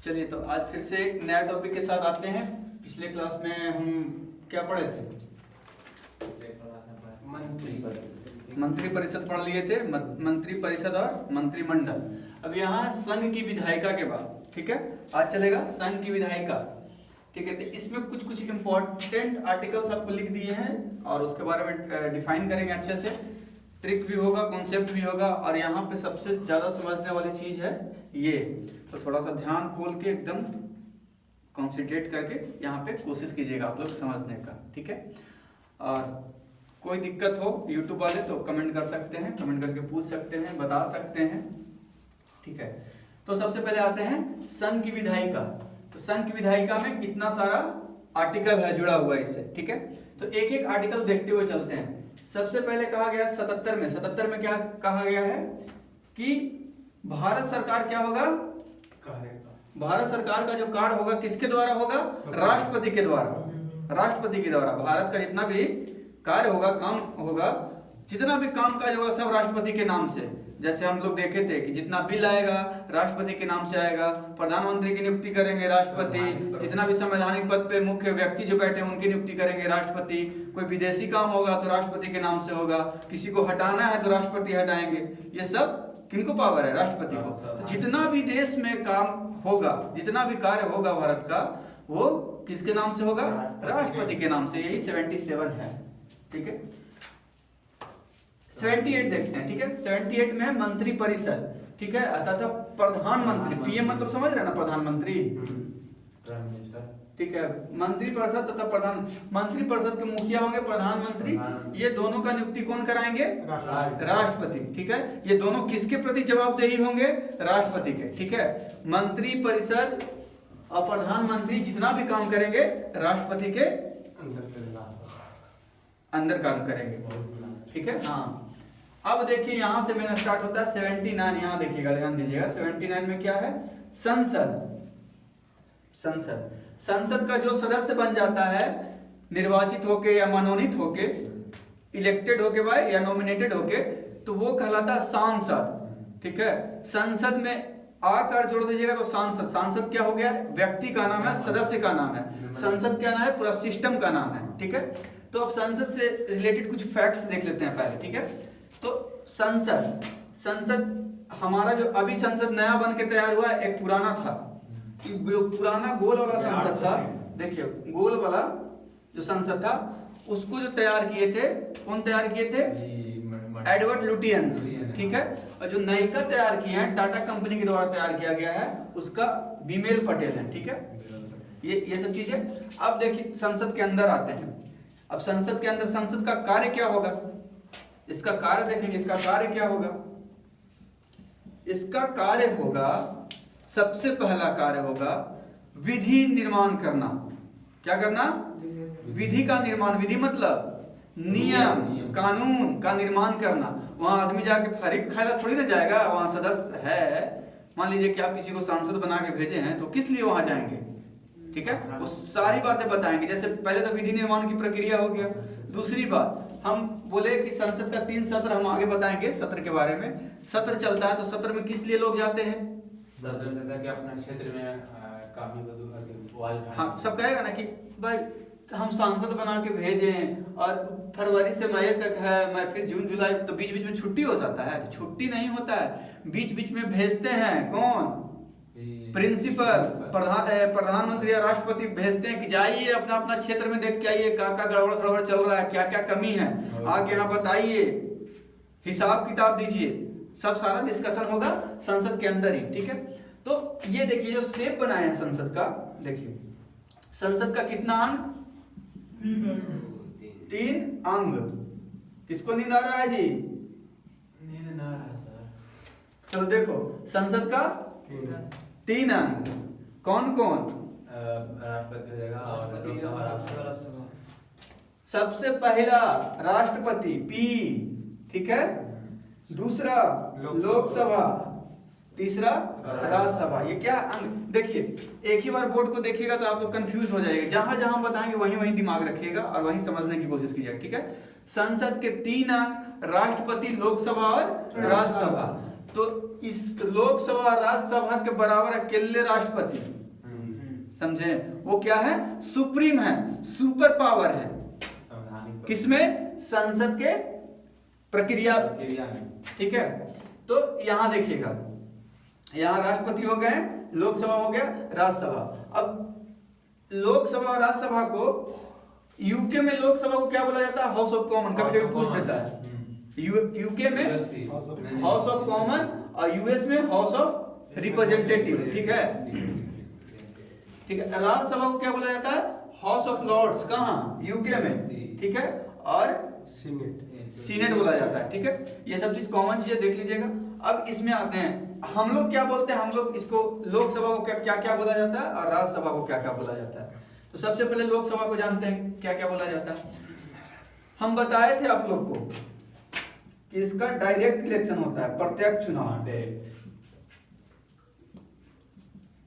चलिए तो आज फिर से एक नया टॉपिक के साथ आते हैं। पिछले क्लास में हम क्या पढ़े थे? मंत्री परिषद पढ़ लिए थे, मंत्री परिषद और मंत्रिमंडल। अब यहाँ संघ की विधायिका के बाद, ठीक है, आज चलेगा संघ की विधायिका। ठीक है, तो इसमें कुछ कुछ इंपॉर्टेंट आर्टिकल्स आपको लिख दिए हैं और उसके बारे में डिफाइन करेंगे अच्छे से। ट्रिक भी होगा, कॉन्सेप्ट भी होगा, और यहाँ पे सबसे ज्यादा समझने वाली चीज है ये। तो थोड़ा सा ध्यान खोल के एकदम कॉन्सेंट्रेट करके यहाँ पे कोशिश कीजिएगा आप लोग समझने का, ठीक है। और कोई दिक्कत हो यूट्यूब वाले तो कमेंट कर सकते हैं, कमेंट करके पूछ सकते हैं, बता सकते हैं, ठीक है। तो सबसे पहले आते हैं संघ की विधायिका। तो संघ की विधायिका में इतना सारा आर्टिकल है जुड़ा हुआ इससे, ठीक है। तो एक एक आर्टिकल देखते हुए चलते हैं। सबसे पहले कहा गया 77 में क्या कहा गया है कि भारत सरकार क्या होगा, भारत सरकार का जो कार्य होगा किसके द्वारा होगा? राष्ट्रपति के द्वारा। राष्ट्रपति के द्वारा भारत का जितना भी कार्य होगा, काम होगा, जितना भी काम काज होगा सब राष्ट्रपति के नाम से। जैसे हम लोग देखे थे कि जितना बिल आएगा राष्ट्रपति के नाम से आएगा, प्रधानमंत्री की नियुक्ति करेंगे राष्ट्रपति, जितना भी संवैधानिक पद पे मुख्य व्यक्ति जो बैठे हैं उनकी नियुक्ति करेंगे राष्ट्रपति, कोई विदेशी काम होगा तो राष्ट्रपति के नाम से होगा, किसी को हटाना है तो राष्ट्रपति हटाएंगे। ये सब किनको पावर है? राष्ट्रपति को। तो जितना भी देश में काम होगा, जितना भी कार्य होगा भारत का, वो किसके नाम से होगा? राष्ट्रपति के नाम से। यही 77 है, ठीक है। 78 देखते हैं, ठीक है। 78 में है मंत्री परिषद, ठीक है, अर्थात प्रधानमंत्री, पीएम मतलब समझ रहे हैं ना, प्रधानमंत्री, ठीक है। मंत्री परिषद तथा प्रधान, मंत्री परिषद के मुखिया होंगे प्रधानमंत्री। ये दोनों का नियुक्ति कौन कराएंगे? राष्ट्रपति, ठीक है। ये दोनों किसके प्रति जवाबदेही होंगे? राष्ट्रपति के, ठीक है। मंत्री परिषद और प्रधानमंत्री जितना भी काम करेंगे राष्ट्रपति के अंदर काम करेंगे, ठीक है। हाँ, अब देखिए यहां से मेरा स्टार्ट होता है 79। यहां देखिएगा, ध्यान दीजिएगा। 79 में क्या है? संसद। संसद, संसद का जो सदस्य बन जाता है निर्वाचित होके या मनोनीत होके, इलेक्टेड होके भाई या नॉमिनेटेड होके, तो वो कहलाता है सांसद, ठीक है। संसद में आकर जोड़ दीजिएगा तो सांसद। सांसद क्या हो गया? व्यक्ति का नाम है, सदस्य का नाम है। संसद क्या नाम है? पूरा सिस्टम का नाम है, ठीक है। तो अब संसद से रिलेटेड कुछ फैक्ट्स देख लेते हैं पहले, ठीक है। तो संसद, संसद हमारा जो अभी संसद नया बन के तैयार हुआ है, एक पुराना था। जो पुराना गोल वाला संसद था, देखिए गोल वाला जो संसद था उसको जो तैयार किए थे, कौन तैयार किए थे? एडवर्ड लुटियंस, ठीक है। और जो नई का तैयार किया है टाटा कंपनी के द्वारा तैयार किया गया है, उसका बिमेल पटेल है, ठीक है। ये सब चीजें। अब देखिए संसद के अंदर आते हैं। अब संसद के अंदर संसद का कार्य क्या होगा? इसका कार्य देखेंगे। इसका कार्य क्या होगा? इसका कार्य होगा, सबसे पहला कार्य होगा विधि निर्माण करना। क्या करना? विधि का निर्माण। विधि मतलब नियम कानून का निर्माण करना। वहां आदमी जाके फरीक खाएला थोड़ी ना जाएगा, वहां सदस्य है। मान लीजिए कि आप किसी को सांसद बना के भेजे हैं तो किस लिए वहां जाएंगे, ठीक है। वो सारी बातें बताएंगे। जैसे पहले तो विधि निर्माण की प्रक्रिया हो गया। दूसरी बात, हम बोले कि संसद का 3 सत्र हम आगे बताएंगे, सत्र के बारे में। सत्र चलता है तो सत्र में किस लिए लोग जाते हैं? कि अपना क्षेत्र में काफी हाँ, सब कहेगा ना कि भाई हम सांसद बना के भेजे और फरवरी से मई तक है, मैं फिर जून जुलाई, तो बीच बीच में छुट्टी हो जाता है। छुट्टी नहीं होता है, बीच बीच में भेजते हैं। कौन? प्रिंसिपल, प्रधानमंत्री या राष्ट्रपति भेजते हैं कि जाइए अपना अपना क्षेत्र में देख के आइए, क्या क्या गड़बड़ गड़बड़ चल रहा है, क्या क्या कमी है, आके यहाँ बताइए, हिसाब किताब दीजिए। सब सारा डिस्कशन होगा संसद के अंदर ही, ठीक है। तो ये देखिए जो शेप बनाया है संसद का, देखिए संसद का कितना अंग? 3 अंग। किसको नींद आ रहा है जी? नींद ना रहा सर। चलो देखो, संसद का 3 अंग कौन कौन? राष्ट्रपति हो जाएगा और सबसे पहला राष्ट्रपति पी, ठीक है। दूसरा लोकसभा, तीसरा राज्यसभा। ये क्या अंग? देखिए एक ही बार बोर्ड को देखिएगा तो आप लोग कंफ्यूज हो जाएगा। जहां जहां बताएंगे वहीं वहीं दिमाग रखिएगा और वहीं समझने की कोशिश कीजिएगा, ठीक है। संसद के 3 अंग, राष्ट्रपति, लोकसभा और राज्यसभा। तो इस लोकसभा और राज्यसभा के बराबर अकेले राष्ट्रपति, समझे, वो क्या है, सुप्रीम है, सुपर पावर है, किसमें, संसद के प्रक्रिया में, ठीक है। तो यहां देखिएगा, यहां राष्ट्रपति हो गए, लोकसभा हो गया, राज्यसभा। अब लोकसभा और राज्यसभा को यूके में लोकसभा को क्या बोला जाता है, हाउस ऑफ कॉमन, कभी कभी पूछ देता है। यूके में हाउस ऑफ कॉमन और यूएस में हाउस ऑफ रिप्रेजेंटेटिव, ठीक है, ठीक है। राज्यसभा को क्या बोला जाता है, हाउस ऑफ लॉर्ड्स, कहाँ, यूके में, ठीक है, और सीनेट बोला जाता है, ठीक है। ये सब चीज कॉमन चीजें देख लीजिएगा। अब इसमें आते हैं, हम लोग क्या बोलते हैं, हम लोग इसको लोकसभा को क्या क्या बोला जाता है और राज्यसभा को क्या क्या बोला जाता है। तो सबसे पहले लोकसभा को जानते हैं क्या क्या बोला जाता है। हम बताए थे आप लोग को कि इसका डायरेक्ट इलेक्शन होता है, प्रत्यक्ष चुनाव।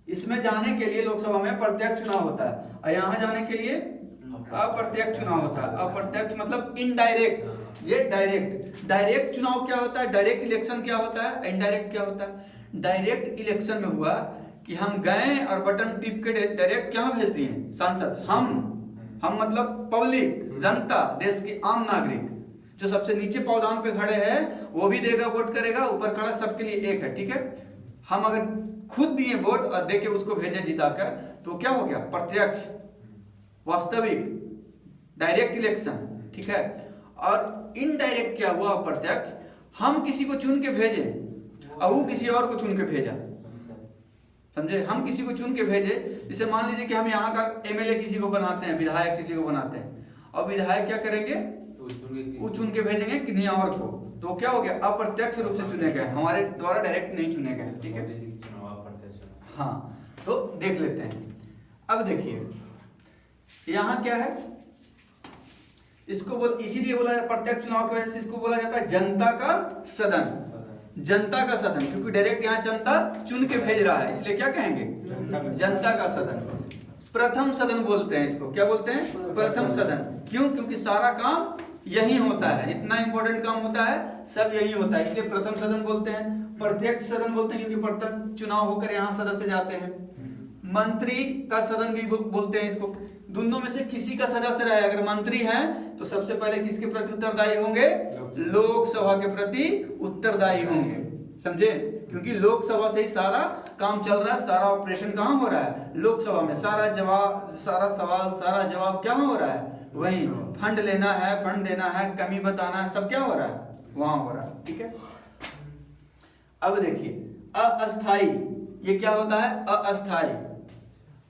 इसमें जाने के लिए लोकसभा में प्रत्यक्ष चुनाव होता है और यहां जाने के लिए अप्रत्यक्ष चुनाव होता है। अप्रत्यक्ष मतलब इनडायरेक्ट, ये डायरेक्ट। डायरेक्ट चुनाव क्या होता है, डायरेक्ट इलेक्शन क्या होता है, इनडायरेक्ट क्या होता है। डायरेक्ट इलेक्शन में हुआ कि हम गए और बटन टिप के डायरेक्ट क्या भेज दिए, सांसद, हम मतलब पब्लिक, जनता, देश के आम नागरिक, जो सबसे नीचे पावदान पे खड़े हैं वो भी देगा, वोट करेगा, ऊपर खड़ा सबके लिए एक है, ठीक है। हम अगर खुद दिए वोट और दे के उसको भेजे जिताकर, तो क्या हो गया, प्रत्यक्ष, वास्तविक, डायरेक्ट इलेक्शन, ठीक है। और इनडायरेक्ट क्या हुआ, प्रत्यक्ष, हम किसी को चुन के भेजे और वो किसी और को चुन के भेजा, समझे। हम किसी को चुन के भेजे, जैसे मान लीजिए कि हम यहाँ का एमएलए किसी को बनाते हैं, विधायक किसी को बनाते हैं, और विधायक क्या करेंगे, वो चुन के भेजेंगे किन्हीं और को, तो क्या हो गया, अप्रत्यक्ष रूप से चुने गए, हमारे द्वारा डायरेक्ट नहीं चुने गए, ठीक है। हाँ, तो देख लेते हैं। अब देखिए यहाँ क्या है, इसको इसीलिए बोला प्रत्यक्ष चुनाव की वजह से इसको बोला जाता है जनता का सदन, जनता का सदन, क्योंकि डायरेक्ट यहाँ जनता चुन के भेज रहा है, इसलिए क्या कहेंगे, जनता का सदन। प्रथम सदन बोलते हैं इसको, क्या बोलते हैं, प्रथम सदन। क्यों, क्योंकि सारा काम यही होता है, जितना इंपॉर्टेंट काम होता है सब यही होता है, इसलिए प्रथम सदन बोलते हैं। प्रत्यक्ष सदन बोलते हैं क्योंकि प्रत्यक्ष चुनाव होकर यहाँ सदस्य जाते हैं। मंत्री का सदन भी बोलते हैं इसको। दोनों में से किसी का सदस्य रहे, अगर मंत्री हैं तो सबसे पहले किसके प्रति उत्तरदायी होंगे, लोकसभा के प्रति उत्तरदायी होंगे, समझे, क्योंकि लोकसभा से ही सारा काम चल रहा है, सारा ऑपरेशन कहाँ हो रहा है, लोकसभा में। सारा जवाब, सारा सवाल, सारा जवाब क्या हो रहा है, वही। फंड लेना है, फंड देना है, कमी बताना है, सब क्या हो रहा है, वहां हो रहा है, ठीक है। अब देखिए अस्थाई, ये क्या होता है, अस्थाई,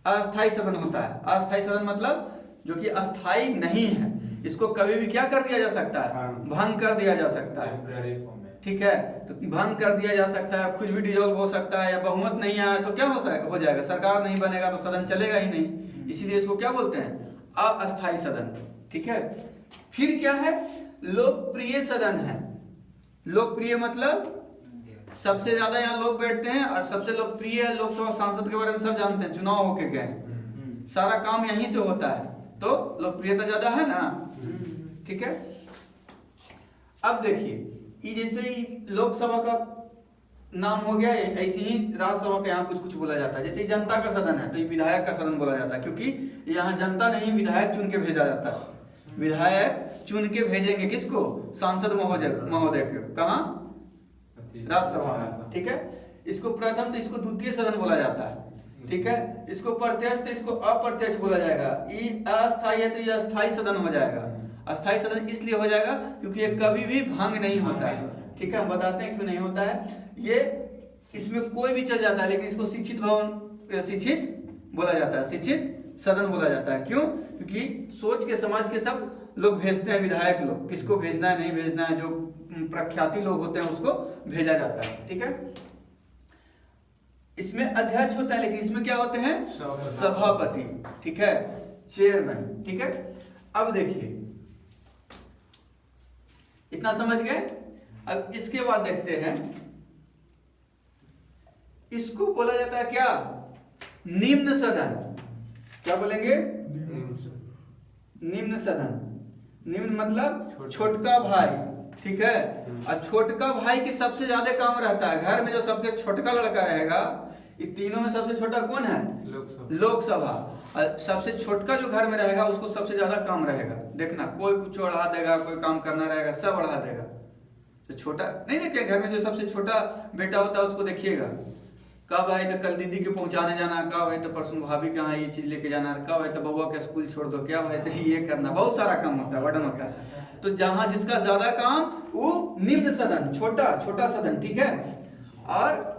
अस्थाई सदन होता है। अस्थाई सदन मतलब जो कि अस्थाई नहीं है, इसको कभी भी क्या कर दिया जा सकता है, भंग कर दिया जा सकता है, ठीक है। तो भंग कर दिया जा सकता है, कुछ भी डिसॉल्व हो सकता है, या बहुमत नहीं आया तो क्या हो जाएगा, सरकार नहीं बनेगा तो सदन चलेगा ही नहीं, इसीलिए इसको क्या बोलते हैं, अस्थाई सदन, ठीक है। फिर क्या है, लोकप्रिय सदन है। लोकप्रिय मतलब सबसे ज्यादा यहाँ लोग बैठते हैं और सबसे लोकप्रिय लोकसभा सांसद के बारे में सब जानते हैं, चुनाव होके गए, सारा काम यहीं से होता है, तो लोकप्रियता ज्यादा है ना, ठीक है। अब देखिए जैसे ही लोकसभा का नाम हो गया, ऐसे ही राज्यसभा का यहाँ कुछ कुछ बोला जाता है। जैसे जनता का सदन है तो ये विधायक का सदन बोला जाता है, क्योंकि यहाँ जनता नहीं, विधायक चुन के भेजा जाता है। विधायक चुन के भेजेंगे किसको, सांसद महोदय को, कहाँ, राज्यसभा में, ठीक है। इसको प्रथम तो इसको द्वितीय सदन बोला जाता है, ठीक है। इसको प्रत्यक्ष तो इसको अप्रत्यक्ष बोला जाएगा। ये अस्थायी है तो ये अस्थायी सदन हो जाएगा। अस्थायी सदन इसलिए हो जाएगा क्योंकि ये कभी भी भंग नहीं होता है, ठीक है। हम बताते हैं क्यों नहीं होता है। ये इसमें कोई भी चल जाता है, लेकिन इसको शिक्षित भवन, शिक्षित बोला जाता है, शिक्षित सदन बोला जाता है। क्यों, क्योंकि सोच के समाज के सब लोग भेजते हैं, विधायक लोग, किसको भेजना है नहीं भेजना है, जो प्रख्याति लोग होते हैं उसको भेजा जाता है, ठीक है। इसमें अध्यक्ष होता है, लेकिन इसमें क्या होते हैं, सभापति, ठीक है, चेयरमैन, ठीक है। अब देखिए इतना समझ गए। अब इसके बाद देखते हैं, इसको बोला जाता है क्या, निम्न सदन। क्या बोलेंगे, निम्न सदन। निम्न मतलब छोटका भाई, ठीक है। और छोटका भाई की सबसे ज्यादा काम रहता है घर में, जो सबसे छोटका लड़का रहेगा, ये तीनों में सबसे छोटा कौन है? लोकसभा। और सबसे छोटका जो घर में रहेगा उसको सबसे ज्यादा काम रहेगा। देखना कोई कुछ बढ़ा देगा, कोई काम करना रहेगा, सब बढ़ा देगा। तो छोटा नहीं देखिए, घर में जो सबसे छोटा बेटा होता है उसको देखिएगा, कब आए तो कल दीदी के पहुंचाने जाना, कब आए तो परसों भाभी के यहाँ ये चीज लेके जाना, कब आए तो बउआ के स्कूल छोड़ दो, क्या भाई तो ये करना, बहुत सारा काम होता है, वर्डन होता है। तो जहां जिसका ज्यादा काम वो निम्न सदन, छोटा सदन, ठीक है। और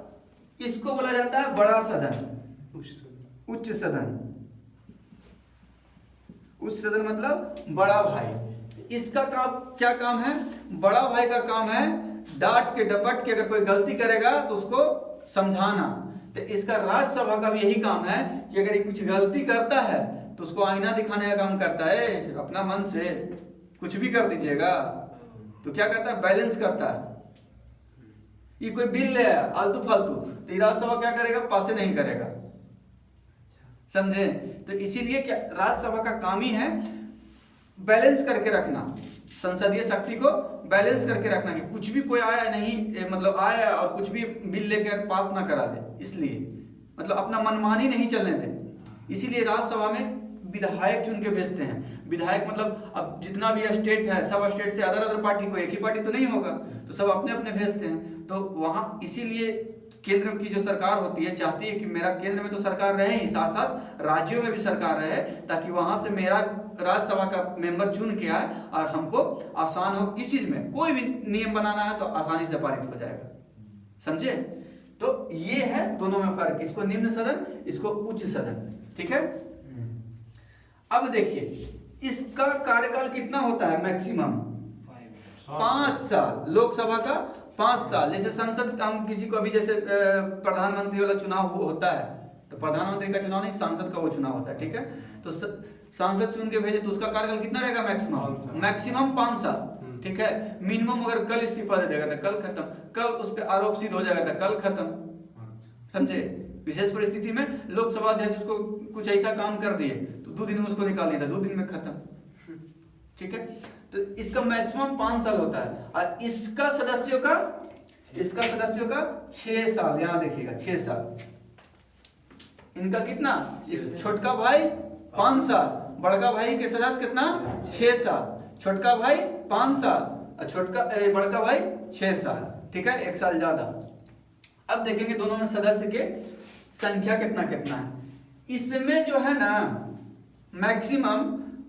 इसको बोला जाता है बड़ा सदन, उच्च सदन। उच्च सदन मतलब बड़ा भाई। इसका काम क्या काम है? बड़ा भाई का काम है डांट के डपट के, अगर कोई गलती करेगा तो उसको समझाना। तो इसका राज्यसभा का भी यही काम है कि अगर ये कुछ गलती करता है तो उसको आईना दिखाने का काम करता है। अपना मन से कुछ भी कर दीजिएगा तो क्या करता है? बैलेंस करता है। ये कोई बिल ले आया आलतू फालतू, तो राज्यसभा क्या करेगा? पास नहीं करेगा, समझे? तो इसीलिए क्या राज्यसभा का काम ही है बैलेंस करके रखना, संसदीय शक्ति को बैलेंस करके रखना, कि कुछ भी कोई आया नहीं, मतलब आया और कुछ भी बिल लेकर पास ना करा दे, इसलिए मतलब अपना मनमानी नहीं चलने दे। इसीलिए राज्यसभा में विधायक चुन के भेजते हैं। विधायक मतलब अब जितना भी स्टेट है, सब स्टेट से अदर पार्टी, को एक ही पार्टी तो नहीं होगा, तो सब अपने अपने भेजते हैं। तो वहां इसीलिए केंद्र की जो सरकार होती है चाहती है कि मेरा केंद्र में तो सरकार रहे ही, साथ साथ राज्यों में भी सरकार रहे, ताकि वहां से मेरा राज्यसभा का मेंबर चुन के आए और हमको आसान हो, किसी चीज में कोई भी नियम बनाना है तो आसानी से पारित हो जाएगा, समझे? तो ये है दोनों में फर्क, इसको निम्न सदन, इसको उच्च सदन, ठीक है। अब देखिए इसका कार्यकाल कितना होता है? मैक्सिमम 5 साल। लोकसभा का 5 साल। जैसे संसद, हम किसी को अभी जैसे प्रधानमंत्री वाला चुनाव होता है, तो प्रधानमंत्री का चुनाव नहीं, सांसद का वो चुनाव होता है, ठीक है। तो सांसद चुन के भेजे तो उसका कार्यकाल कितना रहेगा? मैक्सिमम 5 साल, ठीक है। मिनिमम अगर कल इस्तीफा दे देगा तो कल खत्म, कल उस पर आरोप सिद्ध हो जाएगा तो कल खत्म, समझे? विशेष परिस्थिति में लोकसभा अध्यक्ष उसको कुछ ऐसा काम कर दिए तो 2 दिन में उसको निकाल दिया था, 2 दिन में खत्म, ठीक है। तो इसका मैक्सिमम 5 साल होता है। और इसका सदस्यों का 6 साल। यहां देखिएगा 6 साल। इनका कितना? छोटका भाई 5 साल, बड़का भाई के सदस्य कितना? 6 साल। छोटका भाई 5 साल और बड़का भाई 6 साल, ठीक है, 1 साल ज्यादा। अब देखेंगे दोनों में सदस्य के संख्या कितना कितना है। इसमें जो है ना मैक्सिमम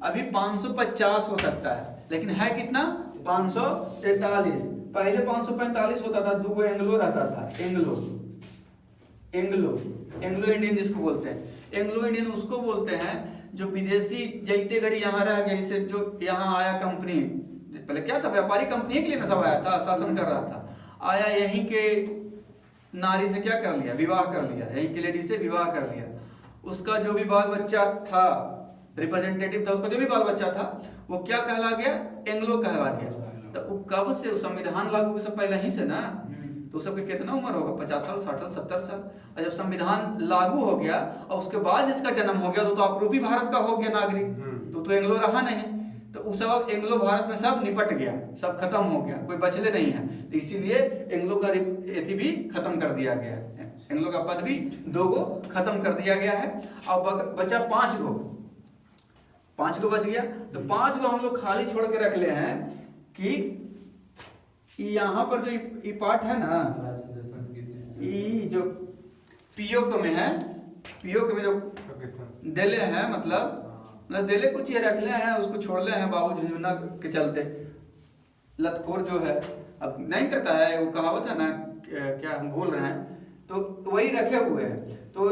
अभी 550 हो सकता है, लेकिन है कितना? 543। पहले 545 होता था, 2 एंग्लो रहता था, एंग्लो इंडियन जिसको बोलते हैं। एंग्लो इंडियन उसको बोलते हैं जो विदेशी जैते घड़ी यहाँ रह गए, जैसे जो यहाँ आया कंपनी, पहले क्या था, व्यापारी कंपनी के लिए ना सब आया था, शासन कर रहा था, आया यहीं के नारी से क्या कर लिया? विवाह कर लिया, यहीं की लेडी से विवाह कर लिया। उसका जो भी बाल बच्चा था, रिप्रेजेंटेटिव था, उसका जो भी बाल बच्चा था वो क्या कहला गया? एंग्लो कहला गया। तो कब से संविधान लागू से पहले ही से ना, तो सबके कितना उम्र होगा? 50 साल, 60 साल, 70 साल। और जब संविधान लागू हो गया और उसके बाद जिसका जन्म हो गया तो अपरूपी भारत का हो गया नागरिक, तो एंग्लो रहा नहीं। तो उस वक्त एंग्लो भारत में सब निपट गया, सब खत्म हो गया, कोई बचले नहीं है। तो इसीलिए एंग्लो का एथी भी खत्म कर दिया गया है, एंग्लो का पद भी 2 गो खत्म कर दिया गया है। और बचा 5 गो, 5 गो बच गया। तो 5 गो हम लोग खाली छोड़ के रख ले हैं कि यहाँ पर जो ये पार्ट है ना, ये जो पीओके में है, पीओके में जो देले हैं, मतलब देले कुछ ये रख ले हैं, उसको छोड़ ले हैं बाबू झुंझुना के चलते। लतखोर जो है अब नहीं करता है, वो कहावत है ना, क्या हम भूल रहे हैं, तो वही रखे हुए हैं। तो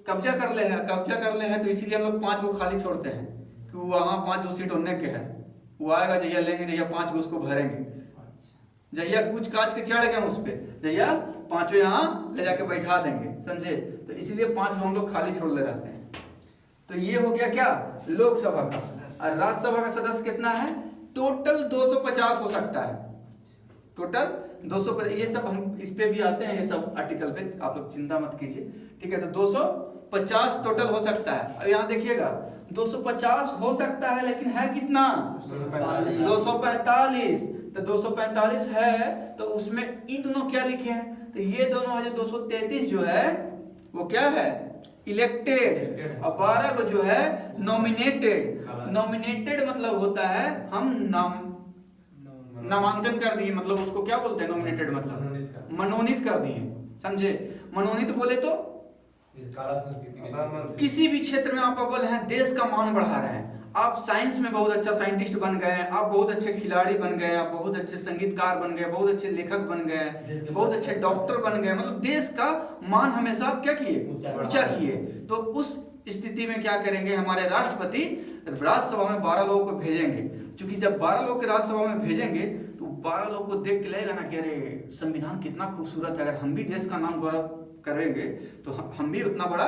कब्जा कर ले हैं, तो इसीलिए हम लोग 5 गो खाली छोड़ते हैं कि वहाँ 5 गो सीट होने के है। वो आएगा जहिया लेंगे, जहिया 5 गो उसको भरेंगे, जहिया कुछ काज के चढ़ गए उस पर, जहिया 5 यहाँ ले जाके बैठा देंगे, समझे? तो इसीलिए 5 गो हम लोग खाली छोड़ ले रहते हैं। तो ये हो गया क्या? लोकसभा का। और राज्यसभा का सदस्य कितना है? टोटल 250 हो सकता है, टोटल 250। ये सब हम इस पे भी आते हैं, ये सब आर्टिकल पे, आप लोग चिंता मत कीजिए, ठीक है। तो 250 टोटल हो सकता है। अब यहाँ देखिएगा 250 हो सकता है, लेकिन है कितना? 245। तो 245 है तो उसमें इन दोनों क्या लिखे हैं, तो ये दोनों है जो 233 जो है वो क्या है, इलेक्टेड, और 12 को जो है नॉमिनेटेड। नॉमिनेटेड मतलब होता है हम नामांकन कर दिए, मतलब उसको क्या बोलते हैं नॉमिनेटेड, मतलब मनोनीत कर दिए, समझे। मनोनीत बोले तो किसी भी क्षेत्र में आप अव्वल हैं, देश का मान बढ़ा रहे हैं, आप साइंस में बहुत अच्छा साइंटिस्ट बन गए, आप बहुत अच्छे खिलाड़ी बन गए, आप बहुत अच्छे संगीतकार बन गए, बहुत अच्छे लेखक बन गए, बहुत अच्छे डॉक्टर बन गए, मतलब देश का मान हमेशा आप क्या किए, ऊंचा किए। तो उस स्थिति में क्या करेंगे, हमारे राष्ट्रपति राज्यसभा में 12 लोगों को भेजेंगे। क्योंकि जब 12 लोग के राज्यसभा में भेजेंगे तो 12 लोग को देख के लगेगा ना कि अरे संविधान कितना खूबसूरत है, अगर हम भी देश का नाम गौरव करेंगे तो हम भी उतना बड़ा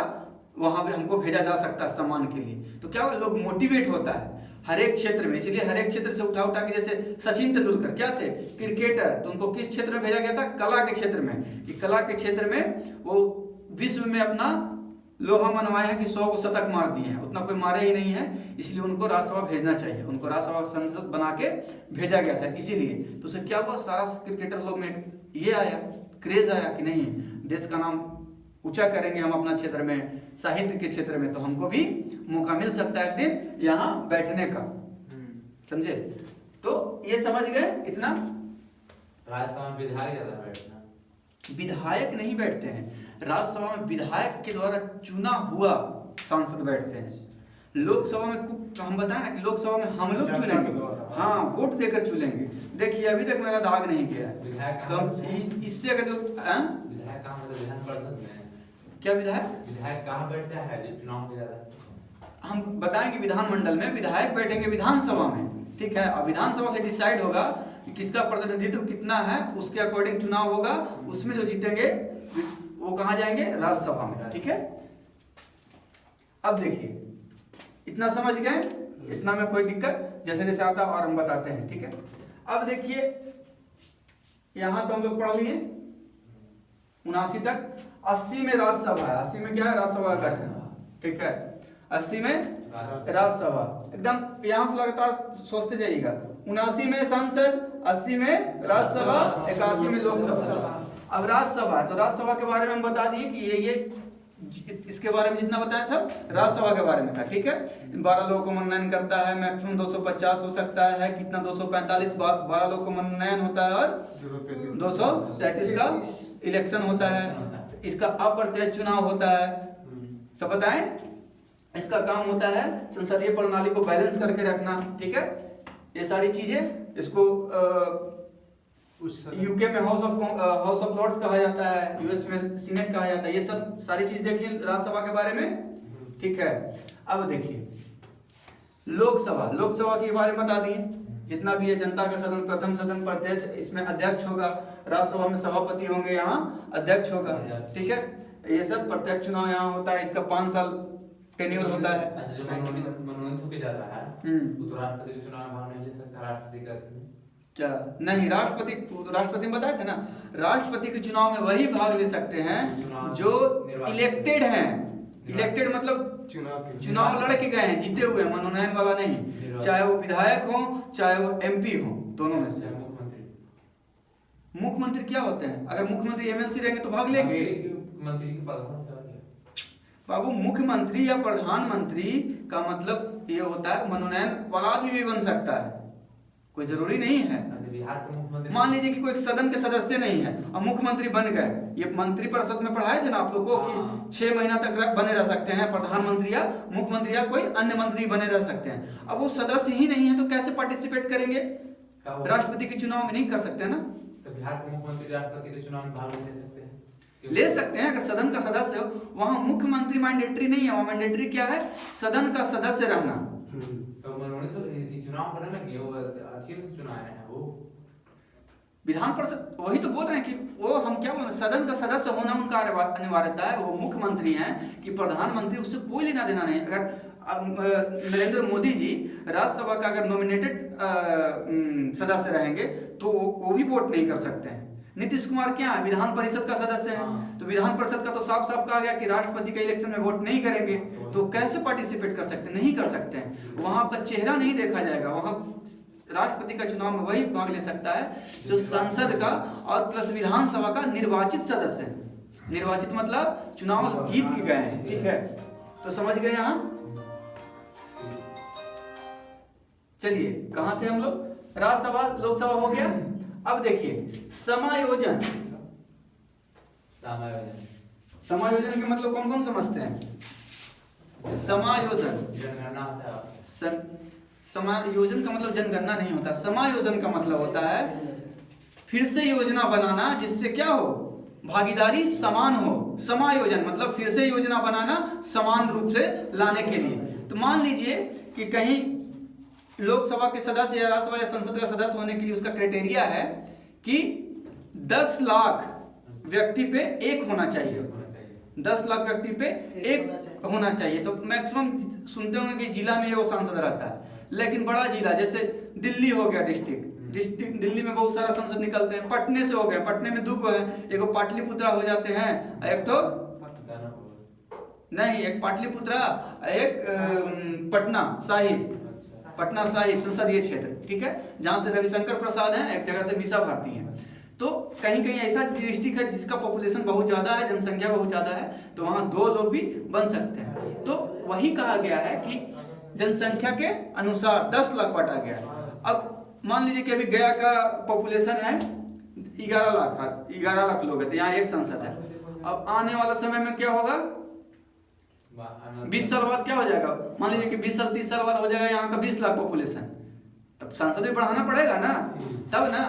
वहां पे हमको भेजा जा सकता है सम्मान के लिए। तो क्या लोग मोटिवेट होता है हर एक क्षेत्र में, इसीलिए हर एक क्षेत्र से उठा उठा के, जैसे सचिन तेंदुलकर क्या थे, क्रिकेटर, तो उनको किस क्षेत्र में भेजा गया था, कला के क्षेत्र में, कि कला के क्षेत्र में वो विश्व में अपना लोहा मनवाए हैं कि 100 को शतक मार दिए हैं, उतना कोई मारे ही नहीं है, इसलिए उनको राज्यसभा भेजना चाहिए, उनको राज्यसभा संसद बना के भेजा गया था इसीलिए। तो उससे क्या हुआ, सारा क्रिकेटर लोग में ये आया, क्रेज आया कि नहीं देश का नाम ऊंचा करेंगे हम अपना क्षेत्र में, साहित्य के क्षेत्र में, तो हमको भी मौका मिल सकता है एक दिन यहाँ बैठने का, समझे। तो ये समझ गए इतना। राज्यसभा में विधायक ज्यादा बैठना, विधायक नहीं बैठते हैं राज्यसभा में, विधायक के द्वारा चुना हुआ सांसद बैठते हैं। लोकसभा में हम बताए ना कि लोकसभा में हम लोग चुनेंगे, हाँ वोट देकर चुनेंगे। देखिए अभी तक मेरा दाग नहीं गया है, तो हम इससे अगर जो विधायक कहाँ मतलब विधान परिषद में क्या विधायक कहाँ बैठता है जब चुनाव हो जाता है, हम बताएंगे विधानमंडल में विधायक बैठेंगे विधानसभा में, ठीक है। अब विधानसभा से डिसाइड होगा कि किसका प्रतिनिधित्व कितना है, उसके अकॉर्डिंग चुनाव होगा, उसमें जो जीतेंगे वो कहाँ जाएंगे, राज्यसभा में, ठीक है। अब देखिए इतना समझ गए, इतना में कोई दिक्कत जैसे जैसे आता और हम बताते हैं, ठीक है। अब देखिए यहां तो हम लोग पढ़ लिए 79 तक, 80 में राज्यसभा है, 80 में क्या है, राज्यसभा का गठन, ठीक है। 80 में राज्यसभा, एकदम यहां से लगातार सोचते जाइएगा, 79 में संसद, 80 में राज्यसभा, 81 में लोकसभा। अब राज्यसभा, तो राज्यसभा के बारे में हम बता दिए कि ये इसके बारे में जितना बताया सब राज्यसभा के बारे में था, ठीक है। 12 लोगों को मनोनयन करता है, मैक्सिमम 250 हो सकता है, कितना 245, 12 लोग को मनोनयन होता है और 233 का इलेक्शन होता है। इसका अप्रत्यक्ष चुनाव होता है, सब बताएं। इसका काम होता है संसदीय प्रणाली को बैलेंस करके रखना, ठीक है। ये सारी चीजें, इसको यूके में हाउस ऑफ लॉर्ड्स कहा जाता है, यूएस में सीनेट कहा जाता है, ये सब सारी चीज देख ली राज्यसभा के बारे में, ठीक है। अब देखिए लोकसभा के बारे में बता दिए, जितना भी है जनता का सदन, प्रथम सदन, प्रत्यक्ष, इसमें अध्यक्ष होगा, राज्यसभा में सभापति होंगे, यहाँ अध्यक्ष होगा, ठीक है। ये सब प्रत्यक्ष चुनाव यहाँ होता है, इसका 5 साल टेन्योर होता है। अच्छा, जो मनोनीत होके जाता है वो तो राष्ट्रपति के चुनाव में भाग नहीं ले सकता, राष्ट्रपति का क्या नहीं, राष्ट्रपति में बताए थे ना, राष्ट्रपति के चुनाव में वही भाग ले सकते हैं जो इलेक्टेड हैं। इलेक्टेड मतलब चुनाव लड़ के गए हैं, जीते हुए, मनोनयन वाला नहीं, चाहे वो विधायक हो चाहे वो एमपी हो, दोनों में से। मुख्यमंत्री क्या होते हैं, अगर मुख्यमंत्री एमएलसी रहेंगे तो भाग लेंगे बाबू। मुख्यमंत्री या प्रधानमंत्री का मतलब ये होता है मनोनयन वाला आदमी भी बन सकता है, कोई जरूरी नहीं है। बिहार के मुख्यमंत्री, मान लीजिए कि कोई सदन के सदस्य नहीं है और मुख्यमंत्री बन गए, ये मंत्री परिषद में पढ़ाए थे ना आप लोगों को कि 6 महीना तक बने रह सकते हैं प्रधानमंत्री या मुख्यमंत्री या कोई अन्य मंत्री बने रह सकते हैं। अब वो सदस्य ही नहीं है तो कैसे पार्टिसिपेट करेंगे, राष्ट्रपति के चुनाव में नहीं कर सकते ना। तो बिहार के मुख्यमंत्री राष्ट्रपति के चुनाव में भाग ले सकते हैं, ले सकते हैं अगर सदन का सदस्य हो। वहां मुख्यमंत्री मैंडेटरी नहीं है, वहां मैंडेटरी क्या है, सदन का सदस्य रहना। तो मनोनीत चुनाव करना कि वो अच्छी से चुनाव है वो विधान परिषद, वही तो बोल रहे हैं कि वो हम क्या बोल रहे हैं, सदन का सदस्य होना उनका अनिवार्यता है। वो मुख्यमंत्री हैं कि प्रधानमंत्री, उससे कोई लेना देना नहीं। अगर नरेंद्र मोदी जी राज्यसभा का अगर नॉमिनेटेड सदस्य रहेंगे तो वो भी वोट नहीं कर सकते हैं। नीतीश कुमार क्या है, विधान परिषद का सदस्य है, तो विधान परिषद का तो साफ साफ कहा गया कि राष्ट्रपति के इलेक्शन में वोट नहीं करेंगे, तो कैसे पार्टिसिपेट कर सकते, नहीं कर सकते हैं। वहां आपका चेहरा नहीं देखा जाएगा, वहां राष्ट्रपति का चुनाव में वही भाग ले सकता है जो संसद का और प्लस विधानसभा का निर्वाचित सदस्य है। निर्वाचित मतलब चुनाव जीत के गए हैं, ठीक है। तो समझ गए यहाँ। चलिए कहाँ थे हम लोग, राज्यसभा लोकसभा हो गया। अब देखिए समायोजन। समायोजन के मतलब कौन कौन समझते हैं। समायोजन, जनगणना होता है। समायोजन का मतलब जनगणना नहीं होता। समायोजन का मतलब होता है फिर से योजना बनाना जिससे क्या हो, भागीदारी समान हो। समायोजन मतलब फिर से योजना बनाना समान रूप से लाने के लिए। तो मान लीजिए कि कहीं लोकसभा के सदस्य या राज्यसभा या संसद का सदस्य होने के लिए उसका क्राइटेरिया है कि 10 लाख व्यक्ति पे एक होना चाहिए। 10 लाख व्यक्ति पे एक होना चाहिए। तो मैक्सिमम सुनते होंगे कि जिला में वो सांसद रहता है, लेकिन बड़ा जिला जैसे दिल्ली हो गया, डिस्ट्रिक्ट दिल्ली में बहुत सारा सांसद निकलते हैं। पटने से हो गया, पटने में 2 है, एक पाटलिपुत्रा हो जाते हैं, एक तो नहीं, एक पाटलिपुत्रा, एक पटना साहिब, पटना साहिब संसदीय क्षेत्र, ठीक है, जहां से रविशंकर प्रसाद हैं, एक जगह से मीसा भारती हैं। तो कहीं कहीं ऐसा डिस्ट्रिक्ट है जिसका पॉपुलेशन बहुत ज्यादा है, जनसंख्या बहुत ज्यादा है, तो वहां 2 लोग भी बन सकते हैं। तो वही कहा गया है कि जनसंख्या के अनुसार 10 लाख बांटा गया है। अब मान लीजिए कि अभी गया का पॉपुलेशन है 11 लाख लोग है, तो यहाँ एक सांसद है। अब आने वाला समय में क्या होगा, 20 साल बाद क्या हो जाएगा, मान लीजिए कि 20 साल 30 साल बाद हो जाएगा यहाँ का 20 लाख पॉपुलेशन, तब सांसद भी बढ़ाना पड़ेगा ना, तब ना।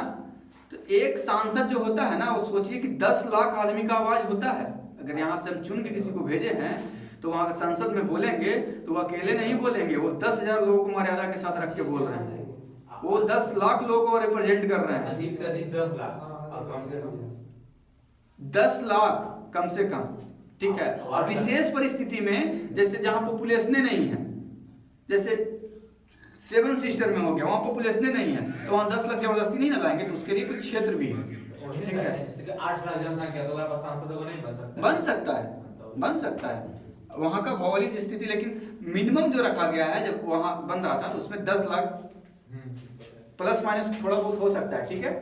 तो एक सांसद जो होता है ना, वो सोचिए कि 10 लाख आदमी का आवाज होता है। अगर यहाँ से हम चुन के किसी को भेजे हैं तो वहां का संसद में बोलेंगे तो वो अकेले नहीं बोलेंगे, वो 10,000 लोगों को मर्यादा के साथ रख के बोल रहे हैं। वो 10 लाख लोगों को रिप्रेजेंट कर रहे हैं। अधिक से अधिक 10 लाख और कम से कम 10 लाख कम से कम, ठीक है। और विशेष परिस्थिति में जैसे जहां पॉपुलेशन नहीं है, जैसे 7 सिस्टर में हो गया, वहां पॉपुलेशन नहीं है, तो वहां 10 लाख जबरदस्ती नहीं ना लाएंगे, तो उसके लिए कुछ क्षेत्र भी है, ठीक है। जैसे 8 लाख जनसंख्या तो अगर सांसद को नहीं बन सकता है, बन सकता है वहां का भौगोलिक स्थिति। लेकिन मिनिमम जो रखा गया है, जब वहां बन रहा था तो उसमें 10 लाख प्लस माइनस थोड़ा बहुत हो सकता है, ठीक है।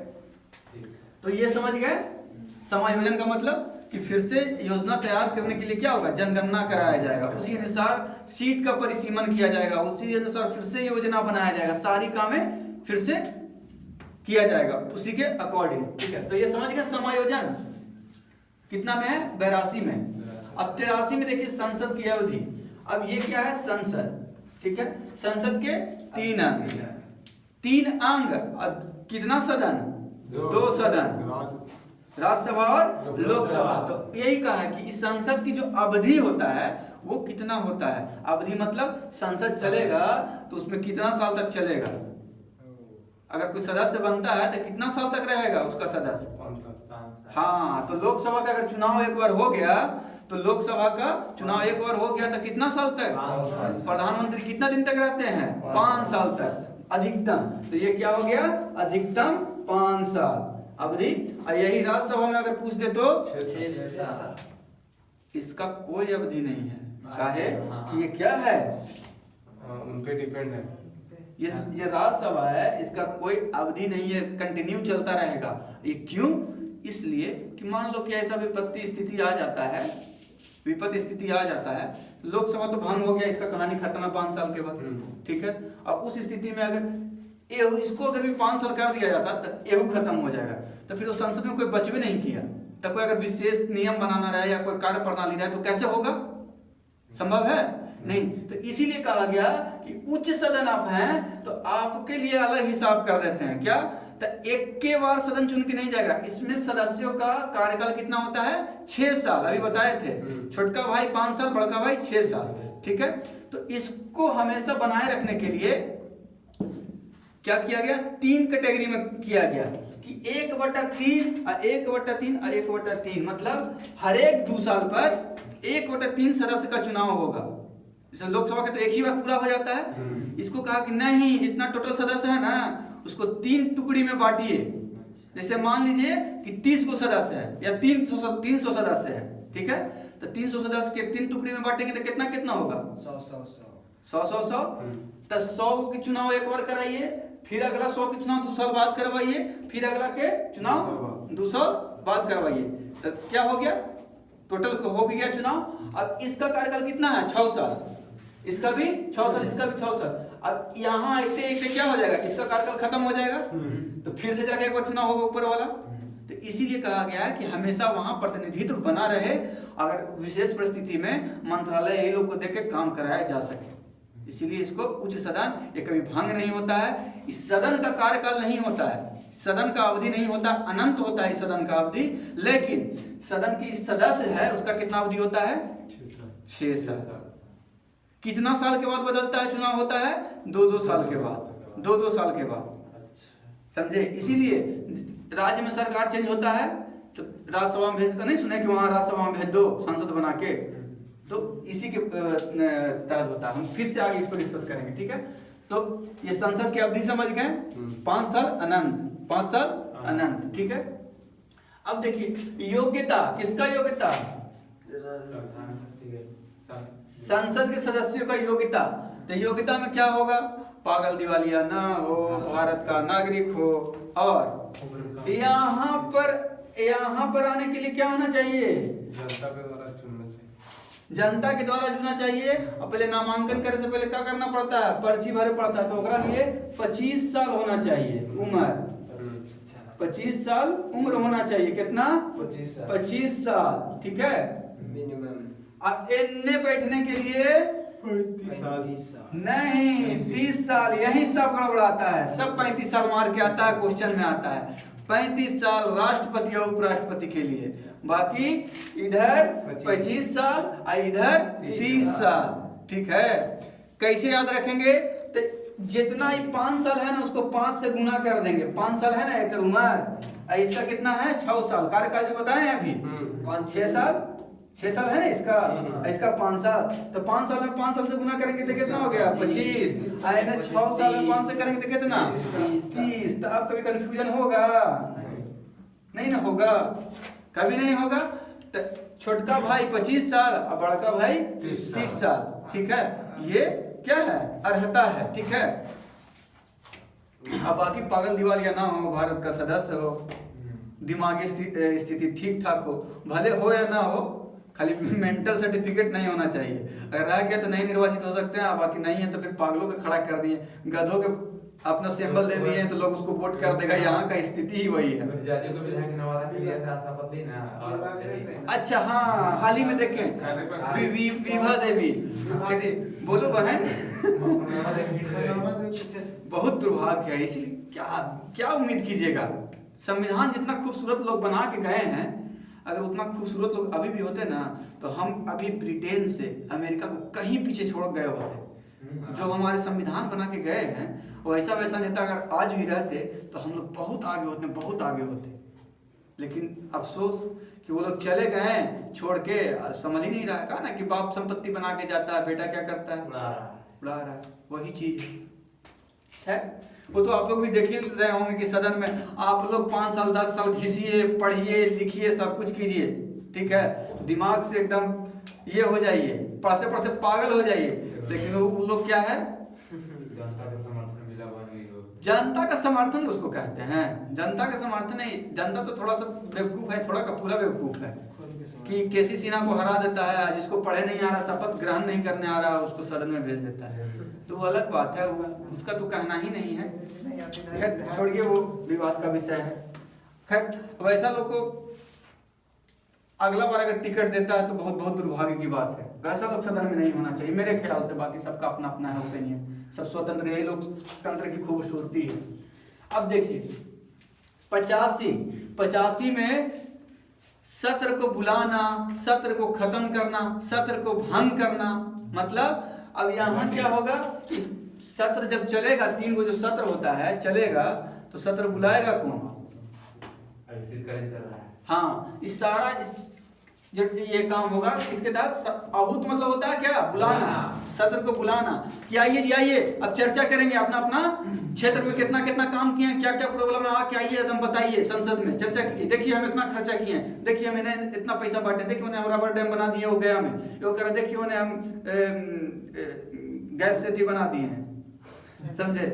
तो ये समझ गए समायोजन का मतलब कि फिर से योजना तैयार करने के लिए क्या होगा, जनगणना कराया जाएगा, उसी अनुसार सीट का परिसीमन किया जाएगा, उसी अनुसार फिर से योजना बनाया जाएगा, सारी कामें फिर से किया जाएगा उसी के अकॉर्डिंग, ठीक है। तो ये समझ गए समायोजन कितना में है, 82 में। अब 83 में देखिए संसद की अवधि। अब ये क्या है, संसद, ठीक है। संसद के 3 अंग, 3 अंग। अब कितना सदन, 2 सदन, राज्यसभा और लोकसभा। तो यही कहा है कि इस संसद की जो अवधि होता है वो कितना होता है। अवधि मतलब संसद चलेगा तो उसमें कितना साल तक चलेगा। अगर कोई सदस्य बनता है तो कितना साल तक रहेगा उसका सदस्य, हाँ। तो लोकसभा का अगर चुनाव एक बार हो गया तो लोकसभा का चुनाव एक बार हो गया तो कितना साल तक, प्रधानमंत्री कितना दिन तक रहते हैं, 5 साल तक अधिकतम। तो ये क्या हो गया, अधिकतम 5 साल अवधि। और यही राज्यसभा में अगर पूछ दे तो 6 साल। इसका कोई अवधि नहीं है, काहे कि ये क्या है, उन पे डिपेंड है। ये राज्यसभा है, इसका कोई अवधि नहीं है, कंटिन्यू चलता रहेगा। ये क्यों, इसलिए कि मान लो कि ऐसा विपत्ति स्थिति आ जाता है, विपत्ति स्थिति आ जाता है, लोकसभा तो भंग हो गया, इसका कहानी खत्म है 5 साल के बाद, ठीक है। अब उस स्थिति में अगर इसको अगर भी 5 साल कर दिया जाता तो एहू खत्म हो जाएगा, तो फिर वो संसद में कोई बचवे नहीं किया। तब कोई अगर विशेष नियम बनाना रहे या कोई कार्य प्रणाली रहे तो कैसे होगा, संभव है नहीं। तो इसीलिए कहा गया कि उच्च सदन आप हैं तो आपके लिए अलग हिसाब कर देते हैं। क्या, तो एक के बार सदन चुन के नहीं जाएगा, इसमें सदस्यों का कार्यकाल कितना होता है, 6 साल। अभी बताए थे, छोटका भाई 5 साल, बड़का भाई 6 साल, ठीक है। तो इसको हमेशा बनाए रखने के लिए क्या किया गया, 3 कैटेगरी में किया गया कि 1/3 और 1/3 और 1/3, मतलब हर एक 2 साल पर 1/3 सदस्य का चुनाव होगा। जैसे लोकसभा का तो एक ही बार पूरा हो जाता है, इसको कहा कि नहीं, जितना टोटल सदस्य है ना उसको 3 टुकड़ी में बांटिए। जैसे मान लीजिए कि 30 को सदस्य है या 300 सदस्य है, ठीक है। तो 300 सदस्य के 3 टुकड़ी में बांटेंगे तो कितना कितना होगा, 100 तो 100 के चुनाव एक बार कराइए, फिर अगला 100 के चुनाव 2 साल बाद करवाइए, फिर अगला के चुनाव 2 साल बाद करवाइए, तो क्या हो गया, टोटल हो भी गया चुनाव। अब इसका कार्यकाल कितना है, 6 साल, इसका भी 6 साल, इसका भी 6 साल। अब यहाँ आते एक क्या हो जाएगा, इसका कार्यकाल खत्म हो जाएगा, तो फिर से जाके एक बार चुनाव होगा ऊपर वाला। तो इसीलिए कहा गया है कि हमेशा वहां प्रतिनिधित्व बना रहे, अगर विशेष परिस्थिति में मंत्रालय यही लोग को देख के काम कराया जा सके। इसीलिए इसको उच्च सदन ये कभी भंग नहीं होता है, इस सदन का कार्यकाल नहीं होता है, सदन का अवधि नहीं होता, अनंत होता है इस सदन का अवधि। लेकिन सदन की सदस्य है उसका कितना अवधि होता है, 6 साल। कितना साल के बाद बदलता है, चुनाव होता है 2-2 साल के बाद, 2-2 साल के बाद, समझे। इसीलिए राज्य में सरकार चेंज होता है तो राज्यसभा में भेजता, नहीं सुने कि वहां राज्यसभा में भेज दो सांसद बना के, तो इसी के तहत होता है। हम फिर से आगे इसको डिस्कस करेंगे, ठीक है। तो ये संसद की अवधि समझ गए, 5 साल अनंत, 5 साल अनंत, ठीक है। अब देखिए योग्यता, किसका योग्यता, संसद के सदस्यों का योग्यता। तो योग्यता में क्या होगा, पागल दिवालिया ना हो, भारत का नागरिक हो, और यहाँ पर आने के लिए क्या होना चाहिए, जनता के द्वारा चुनना चाहिए, जनता के द्वारा चुनना चाहिए। और पहले नामांकन करे से पहले क्या करना पड़ता है, पर्ची भरे पड़ता है, तो ओकरा लिए 25 साल होना चाहिए उम्र, 25 साल उम्र होना चाहिए, कितना 25 साल, ठीक है मिनिमम। अब इनने बैठने के लिए 35 साल नहीं, 30 साल, यही सब गड़बड़ाता है, सब 35 साल मार के आता है, क्वेश्चन में आता है 35 साल राष्ट्रपति और उपराष्ट्रपति के लिए, बाकी इधर 25 साल और इधर 30 साल, ठीक है। कैसे याद रखेंगे, तो जितना ही 5 साल है ना उसको 5 से गुना कर देंगे, 5 साल है ना एक उम्र, इसका कितना है 6 साल, कार्यकाल जो बताए अभी 6 साल, 6 साल है ना इसका, इसका 5 साल, तो 5 साल में 5 साल से गुना करेंगे तो कितना हो गया 25, 6 साल में 5 से करेंगे तो कितना 30। तो अब कभी कंफ्यूजन होगा, नहीं ना होगा, कभी नहीं होगा। तो छोटका भाई 25 साल और बड़का भाई 30 साल, ठीक है, ये क्या है, अर्हता है, ठीक है। अब बाकी पागल दिवालिया ना हो, भारत का सदस्य हो, दिमागी स्थिति ठीक ठाक हो, भले हो या ना हो, खाली मेंटल सर्टिफिकेट नहीं होना चाहिए। अगर रह गया तो नहीं निर्वाचित हो सकते हैं, बाकी नहीं है तो फिर पागलों को खड़ा कर दिए, गधों के अपना सिंबल दे दिए तो लोग उसको वोट कर देगा। यहाँ का स्थिति ही वही है। जातियों को विधायक नवादा के लिए था शपथ ली ना, और अच्छा हाँ, हाल ही में देखें विभा देवी, बोलो बहन, बहुत दुर्भाग्य है। इसी क्या उम्मीद कीजिएगा, संविधान जितना खूबसूरत लोग बना के गए हैं, अगर उतना खूबसूरत लोग अभी भी होते ना तो हम अभी ब्रिटेन से अमेरिका को कहीं पीछे छोड़ गए होते। जो हमारे संविधान बना के गए हैं वैसा वैसा नेता अगर आज भी रहते तो हम लोग बहुत आगे होते, बहुत आगे होते। लेकिन अफसोस कि वो लोग चले गए छोड़ के, समझ ही नहीं रहा। कहा ना कि बाप संपत्ति बना के जाता है, बेटा क्या करता है, उड़ा रहा है, वही चीज है। वो तो आप लोग भी देख ही रहे होंगे कि सदन में आप लोग 5 साल 10 साल घिसिए, पढ़िए, लिखिए, सब कुछ कीजिए, ठीक है, दिमाग से एकदम ये हो जाइए, पढ़ते पढ़ते पागल हो जाइए। लेकिन वो लोग क्या है, जनता का समर्थन उसको कहते हैं। जनता का समर्थन नहीं, जनता तो थोड़ा सा बेवकूफ है, थोड़ा का पूरा बेवकूफ है कि केसी सिन्हा को हरा देता है, जिसको पढ़े नहीं आ रहा, शपथ ग्रहण नहीं करने आ रहा, उसको सदन में भेज देता है। तो वो अलग बात है, उसका तो कहना ही नहीं है। खैर छोड़िए, वो विवाद का विषय है। खैर वैसा लोग को अगला बार अगर टिकट देता है तो बहुत बहुत दुर्भाग्य की बात है। वैसा लोग सदन में नहीं होना चाहिए मेरे ख्याल से। बाकी सबका अपना अपना है ओपिनियन, सब स्वतंत्र, यही लोग तंत्र की खूबसूरती है। अब देखिए 85 में सत्र को बुलाना, सत्र को खत्म करना, सत्र को भंग करना, मतलब अब यहाँ क्या होगा, सत्र जब चलेगा, 3 को जो सत्र होता है चलेगा, तो सत्र बुलाएगा कौन, हाँ, इस सारा जो ये काम होगा इसके तहत। आहूत मतलब होता है क्या, बुलाना, सत्र को बुलाना कि आइए जी आइए, अब चर्चा करेंगे, अपना अपना क्षेत्र में कितना कितना काम किए हैं, क्या क्या प्रॉब्लम है, आके आइए एकदम बताइए, संसद में चर्चा कीजिए। देखिए हम इतना खर्चा किए हैं, देखिए हम इन्हें इतना पैसा बांटे, देखिए उन्हें हम रबर डैम बना दिए वो गया में, वो कह रहे देखिए उन्हें हम गैस सेती बना दिए हैं, समझे।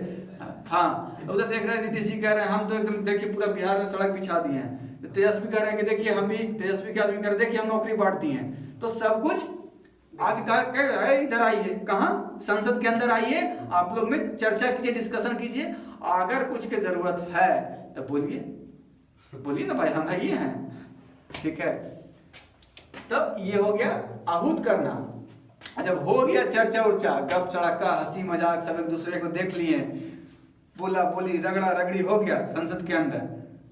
हाँ, उधर देख रहे हैं नीतीश जी कह रहे हैं हम तो एकदम देखिए पूरा बिहार में सड़क बिछा दिए हैं। तो तेजस्वी कह रहे हैं कि देखिए हम भी, तेजस्वी के आदमी कह रहे हैं देखिए हम नौकरी बांट दिए हैं। तो सब कुछ आगे कहा इधर आइए, कहाँ, संसद के अंदर आइए, आप लोग में चर्चा कीजिए, डिस्कशन कीजिए, अगर कुछ की जरूरत है तो बोलिए, बोलिए ना भाई, हम है ये हैं, ठीक है। तो ये हो गया आहूत करना। जब हो गया चर्चा उर्चा, गप चड़का, हंसी मजाक, सब एक दूसरे को देख लिए, बोला बोली, रगड़ा रगड़ी हो गया संसद के अंदर,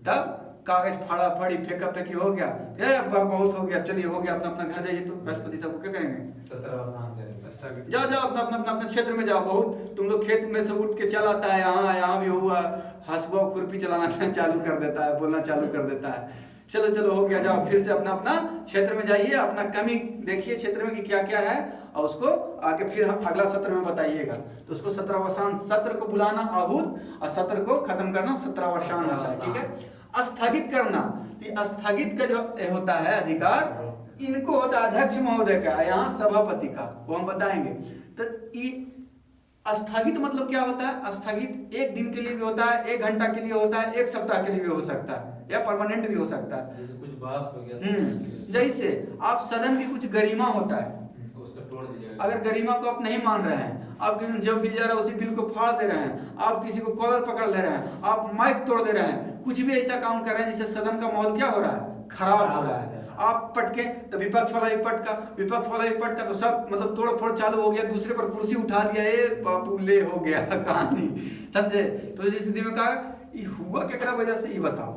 तब कागज फाड़ा फाड़ी, फेंका फेंकी हो गया, बहुत हो गया, चलिए हो गया, अपना अपना घर जाइए। तो राष्ट्रपति साहब क्या करेंगे? जाओ जाओ अपना अपना अपना क्षेत्र में जाओ, बहुत तुम लोग खेत में से उठ के चल आता है, यहाँ भी हुआ, हंसुआ खुरपी चलाना चालू कर देता है, बोलना चालू कर देता है, चलो चलो हो गया, जाओ फिर से अपना अपना क्षेत्र में जाइए, अपना कमी देखिए क्षेत्र में कि क्या क्या है, और उसको आगे फिर हम अगला सत्र में बताइएगा। तो उसको सत्रावसान सत्र को बुलाना आहूत, और सत्र को खत्म करना सत्रावसान होता है, ठीक है। स्थगित करना, ये स्थगित का जो होता है अधिकार, इनको होता है अध्यक्ष महोदय का, यहाँ सभापति का, वो हम बताएंगे। तो ये स्थगित मतलब क्या होता है? स्थगित एक दिन के लिए भी होता है, 1 घंटा के लिए होता है, 1 सप्ताह के लिए भी हो सकता है, या परमानेंट भी हो सकता है। जैसे कुछ बहस हो गया, जैसे आप सदन की कुछ गरिमा होता है, उसको तोड़ दीजिएगा। अगर गरिमा को आप नहीं मान रहे हैं, आप जो बिल जा रहा है उसी बिल को फाड़ दे रहे हैं, आप किसी को कॉलर पकड़ ले रहे हैं, आप माइक तोड़ दे रहे हैं, कुछ भी ऐसा काम कर रहे हैं जिससे सदन का माहौल क्या हो रहा है? खराब हो रहा है। आप पटके तो विपक्ष वाला भी पटका, विपक्ष वाला भी पटका, तो सब मतलब तोड़ फोड़ चालू हो गया, दूसरे पर कुर्सी उठा लिया, ये बापू ले हो गया कहानी, समझे। तो इस स्थिति में कहा ये हुआ केकरा वजह से, ये बताओ।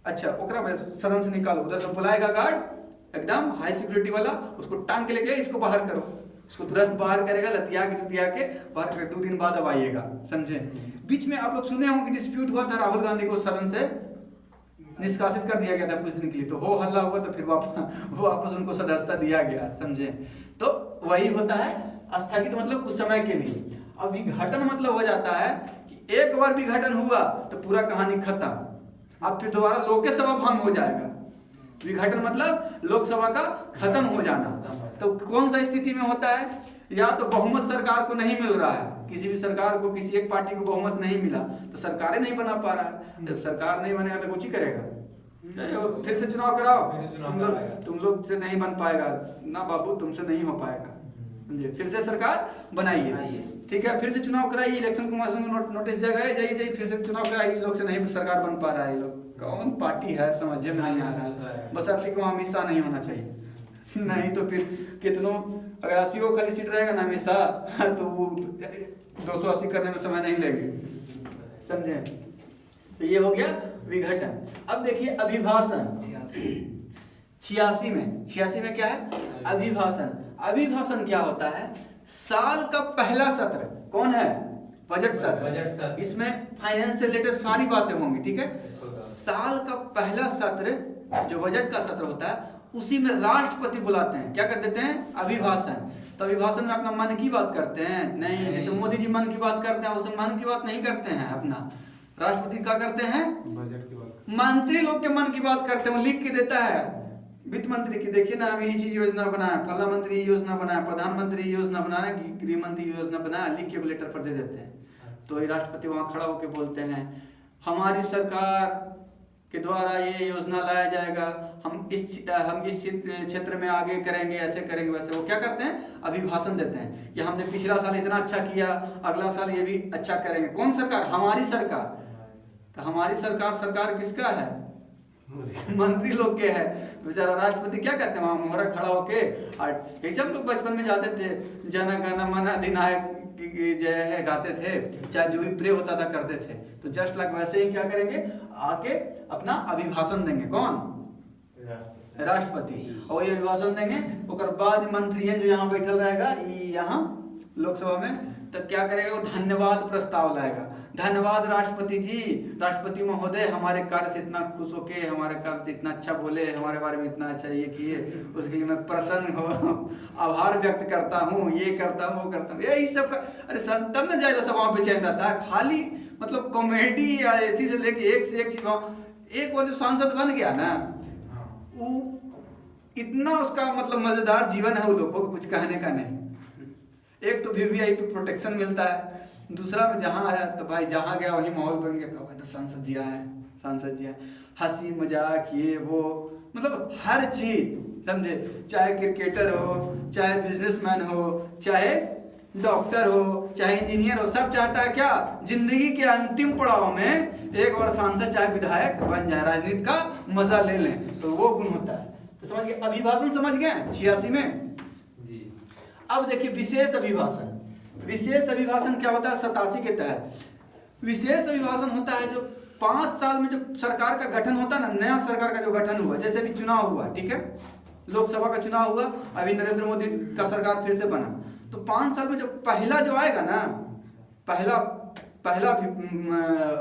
अच्छा, ओकरा सदन से निकालो, उधर से बुलाएगा गार्ड एकदम हाई सिक्योरिटी वाला, उसको टांग के लेके इसको बाहर करो, उसको तुरंत बाहर करेगा, लतिया के बाहर कर, 2 दिन बाद अब आइएगा, समझे। बीच में आप लोग सुने होंगे डिस्प्यूट हुआ था, राहुल गांधी को सदन से निष्कासित कर दिया गया था कुछ दिन के लिए, तो हो हल्ला हुआ, तो फिर वापस उनको सदस्यता दिया गया, समझे। तो वही होता है स्थगित मतलब कुछ समय के लिए। अब विघटन मतलब हो जाता है कि एक बार विघटन हुआ तो पूरा कहानी खत्म, अब फिर दोबारा लोकसभा भंग हो जाएगा। विघटन मतलब लोकसभा का खत्म हो जाना। तो कौन सा स्थिति में होता है? या तो बहुमत सरकार को नहीं मिल रहा है, किसी भी सरकार को, किसी एक पार्टी को बहुमत नहीं मिला तो सरकारें नहीं बना पा रहा है। जब सरकार नहीं बनेगा तो कुछ ही करेगा, फिर से चुनाव कराओ, तुम लोग से नहीं बन पाएगा ना बाबू, तुमसे नहीं हो पाएगा, समझे। फिर से सरकार बनाइए, ठीक है, फिर से चुनाव कराइए, इलेक्शन कमीशन को नोटिस जाइए, फिर से चुनाव कराइए, लोग से नहीं सरकार बन पा रहा है, लोग कौन पार्टी है समझ में नहीं आ रहा है। बस अपनी को हमेशा नहीं होना चाहिए, नहीं तो फिर कितनों, अगर 80 खाली सीट रहेगा ना हमेशा, तो वो 280 करने में समय नहीं लेंगे, समझे। तो ये हो गया विघटन। अब देखिए अभिभाषण, 86 में क्या है? अभिभाषण। अभिभाषण क्या होता है? साल का पहला सत्र, कौन है? बजट सत्र। इसमें फाइनेंस से रिलेटेड सारी बातें होंगी, ठीक है। साल का पहला सत्र जो बजट का सत्र होता है, उसी में राष्ट्रपति बुलाते हैं, क्या कर देते हैं? अभिभाषण। तो अभिभाषण में अपना मन की बात करते हैं? नहीं, जैसे मोदी जी मन की बात करते हैं, उसे मन की बात नहीं करते हैं अपना। राष्ट्रपति क्या करते हैं? बजट की बात, मंत्री लोग के मन की बात करते हैं, वो लिख के देता है वित्त मंत्री की, देखिए ना हम ये चीज योजना बनाया, फला मंत्री योजना बनाया, प्रधानमंत्री योजना बनाया, गृह मंत्री योजना बनाया, लिख के लेटर पर दे देते हैं। तो ये राष्ट्रपति वहां खड़ा होकर बोलते हैं हमारी सरकार के द्वारा ये योजना लाया जाएगा, हम इस क्षेत्र में आगे करेंगे, ऐसे करेंगे, वैसे। वो क्या करते हैं? अभिभाषण देते हैं कि हमने पिछला साल इतना अच्छा किया, अगला साल ये भी अच्छा करेंगे। कौन सरकार? हमारी सरकार। तो हमारी सरकार किसका है? मंत्री लोग के है। बेचारा राष्ट्रपति क्या करते हैं? वहां मोहरा खड़ा होके, और कैसे हम लोग बचपन में जाते थे, जन गण मन अधिनायक जय है गाते थे, चाहे जो भी प्रे होता था करते थे। तो जस्ट लाइक वैसे ही क्या करेंगे? आके अपना अभिभाषण देंगे। कौन? राष्ट्रपति। और ये अभिभाषण देंगे, उसके बाद मंत्री जो यहाँ बैठल रहेगा यहाँ लोकसभा में, तो क्या करेगा? वो धन्यवाद प्रस्ताव लाएगा। धन्यवाद राष्ट्रपति जी, राष्ट्रपति महोदय, हमारे कार्य से इतना खुश होके, हमारे कार्य से इतना अच्छा बोले, हमारे बारे में इतना अच्छा ये किए, उसके लिए मैं प्रसन्न हो, आभार व्यक्त करता हूँ, ये करता हूँ, वो करता हूँ, यही सब का। अरे सर, तब ना जाएगा सब वहाँ बेचैन रहता है, खाली मतलब कॉमेडी या ऐसी से लेके एक से एक चीज। एक वो जो सांसद बन गया ना, वो इतना उसका मतलब मजेदार जीवन है, वो लोगों को कुछ कहने का नहीं। एक तो वीवीआईपी प्रोटेक्शन मिलता है, दूसरा में जहाँ आया तो भाई जहाँ गया वही माहौल बन गया, कहा भाई तो सांसद जी आए, सांसद जी आए, हंसी मजाक ये वो, मतलब हर चीज समझे, चाहे क्रिकेटर हो, चाहे बिजनेसमैन हो, चाहे डॉक्टर हो, चाहे इंजीनियर हो, सब चाहता है क्या, जिंदगी के अंतिम पड़ाव में एक और सांसद चाहे विधायक बन जाए, राजनीति का मजा ले लें, तो वो गुण होता है। तो समझ गए, अभिभाषण समझ गए 86 में जी। अब देखिए विशेष अभिभाषण। विशेष अभिभाषण क्या होता है 87 के तहत? विशेष अभिभाषण होता है जो 5 साल में जो सरकार का गठन होता है ना, नया सरकार का जो गठन हुआ, जैसे अभी चुनाव हुआ, ठीक है, लोकसभा का चुनाव हुआ, अभी नरेंद्र मोदी का सरकार फिर से बना, तो 5 साल में जो पहला जो आएगा ना, पहला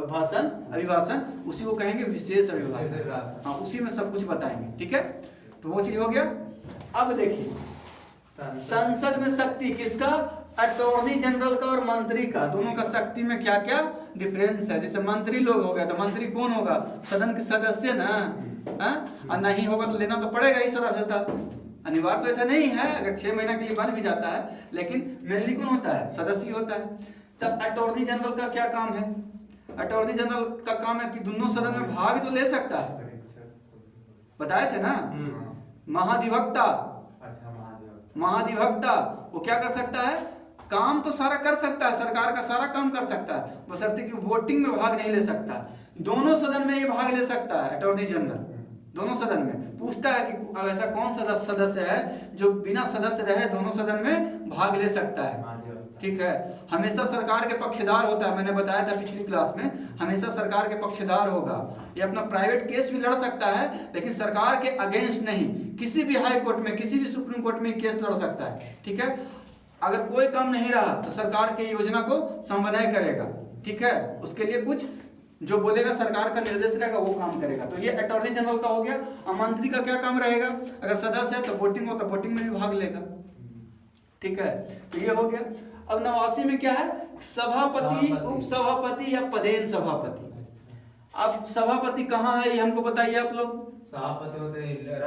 भाषण, अभिभाषण, उसी को कहेंगे विशेष अभिभाषण। हाँ, उसी में सब कुछ बताएंगे, ठीक है। तो वो चीज हो गया। अब देखिए संसद में शक्ति किसका, अटॉर्नी जनरल का और मंत्री का, दोनों का शक्ति में क्या क्या डिफरेंस है। जैसे मंत्री लोग हो गया तो मंत्री कौन होगा, सदन के सदस्य ना, और नहीं होगा तो लेना तो पड़ेगा ही सदस्यता, अनिवार्य तो ऐसा नहीं है, अगर 6 महीना के लिए बन भी जाता है, लेकिन मेनली कौन होता है, सदस्य होता है। तब अटॉर्नी जनरल का क्या काम है, अटॉर्नी जनरल का काम है कि दोनों सदन में भाग तो ले सकता है, बताए थे ना, महाधिवक्ता, महाधिवक्ता वो क्या कर सकता है, काम तो सारा कर सकता है, सरकार का सारा काम कर सकता है, बशर्ते कि वोटिंग में भाग नहीं ले सकता। दोनों सदन में ये भाग ले सकता है अटॉर्नी जनरल, दोनों सदन में पूछता है कि ऐसा कौन सा सदस्य है जो बिना सदस्य रहे दोनों सदन में भाग ले सकता है, ठीक है। हमेशा सरकार के पक्षधार होता है, मैंने बताया था पिछली क्लास में, हमेशा सरकार के पक्षधार होगा। ये अपना प्राइवेट केस भी लड़ सकता है, लेकिन सरकार के अगेंस्ट नहीं, किसी भी हाई कोर्ट में, किसी भी सुप्रीम कोर्ट में केस लड़ सकता है, ठीक है। अगर कोई काम नहीं रहा तो सरकार की योजना को समन्वय करेगा, ठीक है, उसके लिए कुछ जो बोलेगा सरकार का निर्देश रहेगा वो काम करेगा। तो ये अटॉर्नी जनरल का हो गया। और मंत्री का क्या काम रहेगा, अगर सदस्य है तो वोटिंग हो तो वोटिंग में भी भाग लेगा, ठीक है। तो ये हो गया। अब 89 में क्या है, सभापति, उपसभापति या पदेन सभापति। अब सभापति कहाँ है ये हमको बताइए आप लोग, सभापति होते हैं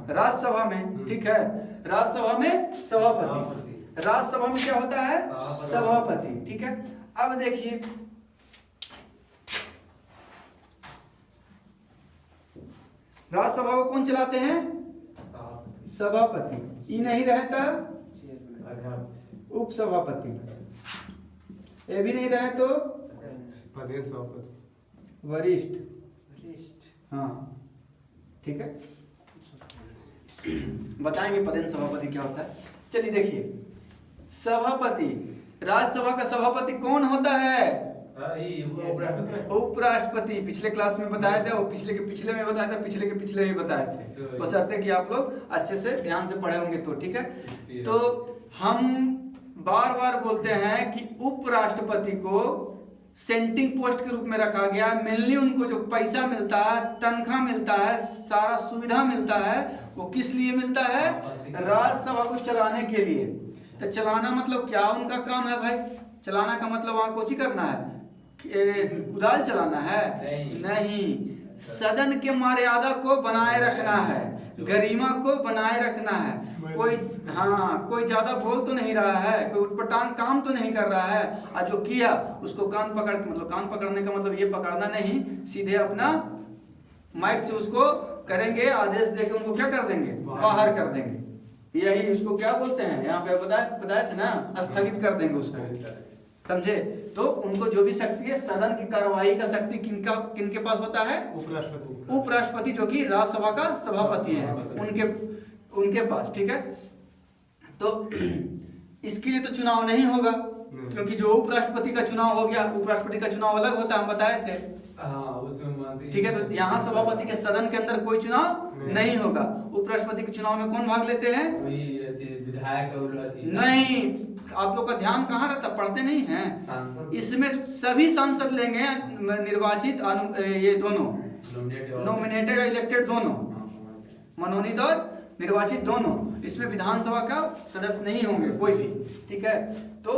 राज्यसभा में, ठीक है, राज्यसभा में सभापति, राज्यसभा में क्या होता है, सभापति, ठीक है। अब देखिए राज्यसभा को कौन चलाते हैं, सभापति, ये नहीं रहता उपसभापति, ये भी नहीं रहे तो पदेन सभापति, वरिष्ठ, हाँ, ठीक है, बताएंगे पदेन सभापति क्या होता है। चलिए देखिए, सभापति, राज्यसभा का सभापति कौन होता है, उपराष्ट्रपति। पिछले क्लास में बताया था, वो पिछले के पिछले में बताया था, पिछले के पिछले में बताए थे, बशर्ते कि आप लोग अच्छे से ध्यान से पढ़े होंगे तो, ठीक है। तो हम बार बार बोलते हैं कि उपराष्ट्रपति को सेंटिंग पोस्ट के रूप में रखा गया। मेनली उनको जो पैसा मिलता है, तनख्वाह मिलता है, सारा सुविधा मिलता है, वो किस लिए मिलता है, राज्यसभा को चलाने के लिए। तो चलाना मतलब क्या उनका काम है भाई, चलाना का मतलब वहां कुछ ही करना है, कुदाल चलाना है, नहीं, सदन के मर्यादा को बनाए रखना है, गरिमा को बनाए रखना है। कोई, हाँ, कोई ज्यादा बोल तो नहीं रहा है, कोई उटपटांग काम तो नहीं कर रहा है, और जो किया उसको कान पकड़ के, मतलब कान पकड़ने का मतलब ये पकड़ना नहीं, सीधे अपना माइक से उसको करेंगे, आदेश देकर उनको क्या कर देंगे, बाहर कर देंगे। यही उसको क्या बोलते हैं, यहाँ पे बताए थे ना, स्थगित कर देंगे उसको, समझे। तो उनको जो भी शक्ति है, सदन की कार्यवाही का शक्ति किनके पास होता है, उपराष्ट्रपति, उपराष्ट्रपति जो कि राज्यसभा का सभापति है, उनके पास, ठीक है। तो इसके लिए तो चुनाव नहीं होगा, क्योंकि जो उपराष्ट्रपति का चुनाव हो गया, उपराष्ट्रपति का चुनाव अलग होता है, हम बताए थे, ठीक है। तो यहाँ सभापति के सदन के अंदर कोई चुनाव नहीं होगा। उपराष्ट्रपति के चुनाव में कौन भाग लेते हैं, विधायक, नहीं, आप लोग का ध्यान कहाँ रहता, पढ़ते नहीं हैं। इसमें सभी सांसद लेंगे, निर्वाचित, ये दोनों नॉमिनेटेड और इलेक्टेड दोनों, मनोनीत और निर्वाचित दोनों। इसमें विधानसभा का सदस्य नहीं होंगे कोई भी, ठीक है। तो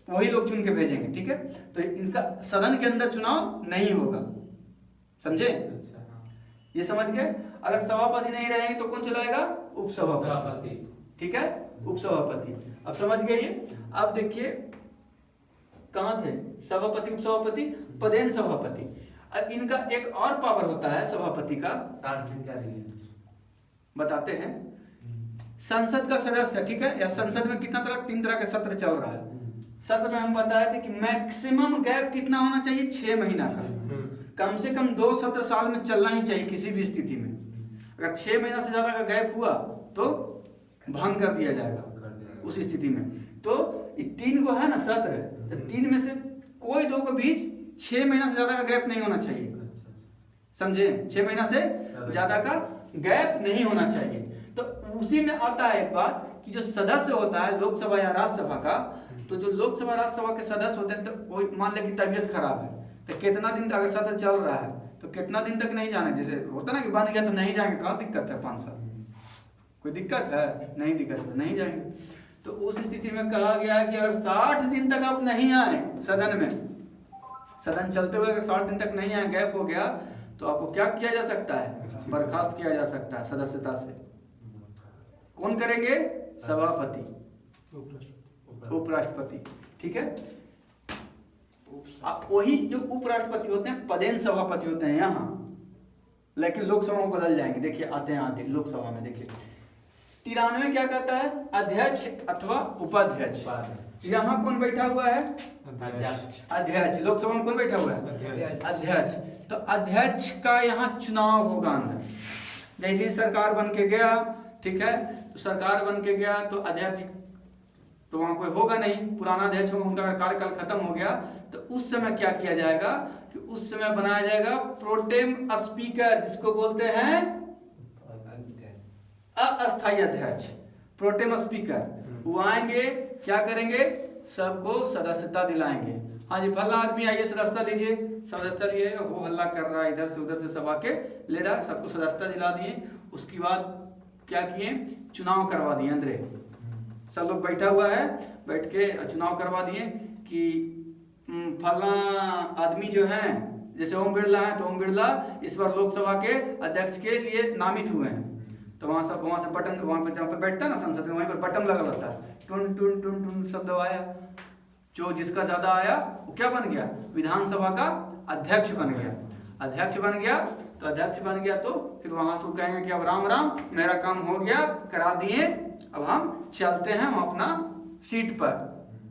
वही लोग चुन के भेजेंगे, ठीक है। तो इनका सदन के अंदर चुनाव नहीं होगा, समझे, ये समझ गए। अगर सभापति नहीं रहेंगे तो कौन चलाएगा, उपसभापति, ठीक है, उपसभापति। अब समझ गए ये। अब देखिए कहाँ थे? सभापति, उपसभापति, पदेन सभापति। अब इनका एक और पावर होता है सभापति का, 60 दिन का रही बताते हैं। संसद का सदस्य, ठीक है, या संसद में कितना तरह, 3 तरह के सत्र चल रहा है। सत्र में हम बताए थे कि मैक्सिमम गैप कितना होना चाहिए, 6 महीना का। कम से कम 2 सत्र साल में चलना ही चाहिए किसी भी स्थिति में। अगर 6 महीना से ज्यादा का गैप हुआ तो भंग कर दिया जाएगा उस स्थिति में। तो 3 को है ना सत्र, तो 3 में से कोई 2 के बीच 6 महीना से ज्यादा का गैप नहीं होना चाहिए, समझे? 6 महीना से ज्यादा का गैप नहीं होना चाहिए। तो उसी में आता है एक बात कि जो सदस्य होता है लोकसभा या राज्यसभा का, तो जो लोकसभा राज्यसभा के सदस्य होते हैं, तो वो मान ले कि तबीयत खराब है, तो कितना दिन तक अगर सत्र चल रहा है तो कितना दिन तक नहीं जाना, जैसे होता ना कि बन गया तो नहीं जाएंगे, कहाँ दिक्कत है? 5 साल कोई दिक्कत है? नहीं दिक्कत है, नहीं जाएंगे। तो उस स्थिति में कहा गया है कि अगर 60 दिन तक आप नहीं आए सदन में, सदन चलते हुए अगर 60 दिन तक नहीं आए, गैप हो गया, तो आपको क्या किया जा सकता है? बर्खास्त किया जा सकता है सदस्यता से। कौन करेंगे? सभापति, उपराष्ट्रपति, ठीक है। वही जो उपराष्ट्रपति होते हैं पदेन सभापति होते हैं यहाँ, लेकिन लोकसभा में बदल जाएंगे। देखिए आते हैं आते लोकसभा में, देखिए 93 क्या कहता है? अध्यक्ष अथवा उपाध्यक्ष। यहाँ कौन बैठा हुआ है? अध्यक्ष। लोकसभा में कौन बैठा हुआ है? अध्यक्ष। तो अध्यक्ष का यहाँ चुनाव होगा अंदर। जैसे ही सरकार बन के गया, ठीक है, तो सरकार बन के गया तो अध्यक्ष तो वहां कोई होगा नहीं, पुराना अध्यक्ष होगा, उनका कार्यकाल खत्म हो गया, तो उस समय क्या किया जाएगा कि उस समय बनाया जाएगा प्रोटेम स्पीकर, जिसको बोलते हैं अस्थायी अध्यक्ष, प्रोटेम स्पीकर। वो आएंगे, क्या करेंगे? सबको सदस्यता दिलाएंगे। हाँ जी, फला आदमी आइए सदस्यता लीजिए, सदस्यता लिए, वो हल्ला कर रहा है इधर से उधर से सबा के ले रहा है, सबको सदस्यता दिला दिए। उसके बाद क्या किए? चुनाव करवा दिए अंदर, सब लोग बैठा हुआ है, बैठ के चुनाव करवा दिए कि फला आदमी जो है, जैसे ओम बिरला है, तो ओम बिरला इस बार लोकसभा के अध्यक्ष के लिए नामित हुए हैं। तो वहां से बटन, वहां पर जहाँ पे बैठता है ना संसद में, वहीं पर बटन लगा रहता है, टुन टुन टुन टुन शब्द आया, जो जिसका ज्यादा आया वो क्या बन गया? विधानसभा का अध्यक्ष बन गया। अध्यक्ष बन गया तो अध्यक्ष बन गया तो फिर वहां से कहेंगे कि अब राम राम, मेरा काम हो गया, करा दिए, अब हम चलते हैं हम अपना सीट पर,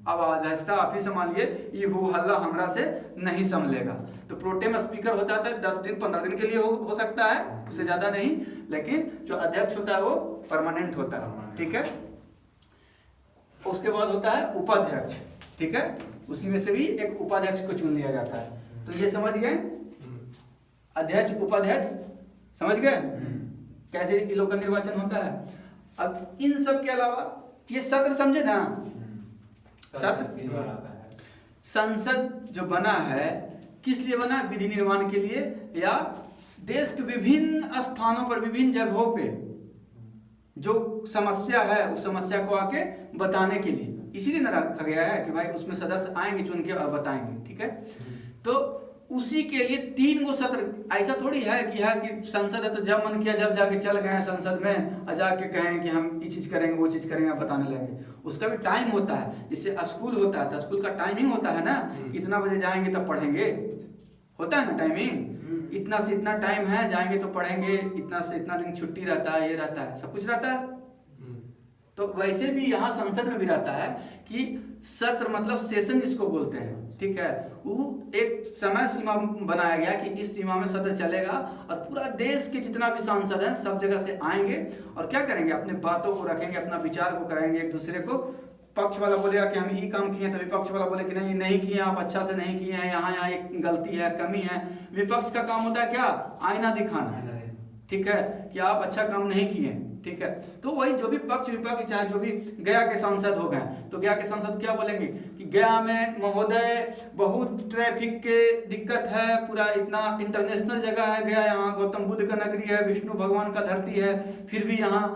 अब अध्यक्षता आप ही संभालिए, ये हो हल्ला हमरा से नहीं संभलेगा। तो प्रोटेम स्पीकर होता है 10 दिन 15 दिन के लिए हो सकता है, उससे ज्यादा नहीं, लेकिन जो अध्यक्ष होता है वो परमानेंट होता है, ठीक है। उसके बाद होता है उपाध्यक्ष, ठीक है, उसी में से भी एक उपाध्यक्ष को चुन लिया जाता है। तो ये समझ गए, अध्यक्ष उपाध्यक्ष समझ गए कैसे इन लोग का निर्वाचन होता है। अब इन सब के अलावा ये सत्र समझे ना, सत्र संसद जो बना है किस लिए बना? विधि निर्माण के लिए, या देश के विभिन्न स्थानों पर, विभिन्न जगहों पे जो समस्या है उस समस्या को आके बताने के लिए, इसीलिए ना रखा गया है कि भाई उसमें सदस्य आएंगे चुन के और बताएंगे, ठीक है। तो उसी के लिए 3 गो सत्र, ऐसा थोड़ी है कि संसद है तो जब मन किया जब जाके चल गए संसद में और जाके कहें कि हम ये चीज करेंगे वो चीज करेंगे, बताने लगेंगे। उसका भी टाइम होता है, जैसे स्कूल होता है तो स्कूल का टाइमिंग होता है ना, इतना बजे जाएंगे तब पढ़ेंगे, होता है ना टाइमिंग, इतना से इतना टाइम है जाएंगे तो पढ़ेंगे, इतना से इतना दिन छुट्टी रहता है, ये रहता है, सब कुछ रहता है। तो वैसे भी यहाँ संसद में भी रहता है कि सत्र मतलब सेशन जिसको बोलते हैं, ठीक है, वो एक समय सीमा बनाया गया कि इस सीमा में सत्र चलेगा और पूरा देश के जितना भी सांसद हैं सब जगह से आएंगे और क्या करेंगे? अपने बातों को रखेंगे, अपना विचार को करेंगे एक दूसरे को। पक्ष वाला बोलेगा कि हम ये काम किए, तो विपक्ष वाला बोले कि नहीं नहीं किए, आप अच्छा से नहीं किए हैं, यहाँ एक गलती है, कमी है। विपक्ष का काम होता है क्या? आईना दिखाना, ठीक है, कि आप अच्छा काम नहीं किए, ठीक है। तो वही जो भी पक्ष विपक्ष, चाहे जो भी गया के सांसद हो गए, तो गया के सांसद क्या बोलेंगे कि गया में महोदय बहुत ट्रैफिक के दिक्कत है, पूरा इतना इंटरनेशनल जगह है गया, यहाँ गौतम बुद्ध का नगरी है, विष्णु भगवान का धरती है, फिर भी यहाँ